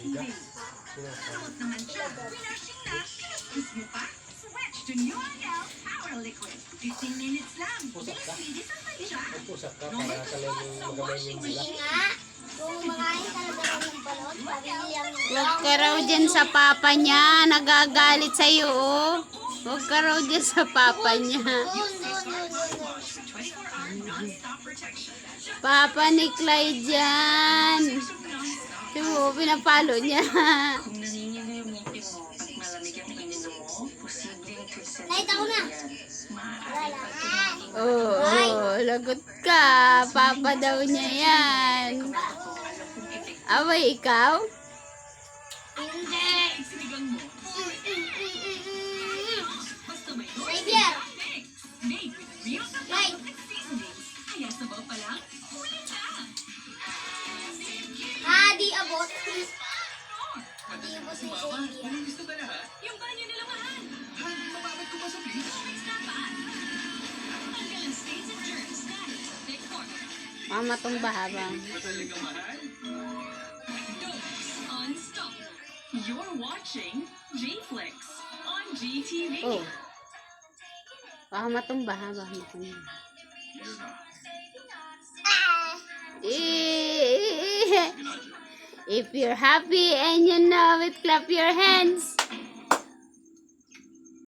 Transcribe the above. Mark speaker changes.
Speaker 1: hindi. Samot naman siya. Pinashing na, kinuskis mo pa. Switch to New Ariel Power Liquid. 15 minutes lang. Bilis disinfect siya.
Speaker 2: Pusap ka para sa washing machine.
Speaker 3: Kung makain ka na daw ng balot, pabili lang ng
Speaker 4: Huwag ka raw dyan sa papa niya. Nagagalit sa'yo, oh. Huwag ka raw dyan sa papa niya. Papa ni Clyde dyan. So, pinapalo niya.
Speaker 1: Kung nanginginig yung ngipin mo at malamig ang ininom mo, posibleng twisted.
Speaker 3: Light ako na.
Speaker 1: Maaari pa
Speaker 4: Oo, lagot ka. Papa daw niya yan. Away, ikaw?
Speaker 3: Hindi.
Speaker 1: sinigang mo. Basta may
Speaker 3: Xavier.
Speaker 1: made with real
Speaker 3: Light.
Speaker 1: and seasonings. Kaya sabaw pa lang, huli na.
Speaker 3: Di abot. Di abot ni Xavier.
Speaker 1: Gusto ba lahat? Yung banyo nila mahal. Mababad ko ba sa please? Dapat. Tanggal ang stains and germs dahil sa thick formula.
Speaker 4: Mama tong bahaba.
Speaker 1: Talaga mahal? Don't unstop. You're watching J-Flex on GTV.
Speaker 4: Oh. Mama tong bahaba. If you're happy and you know it, clap your hands.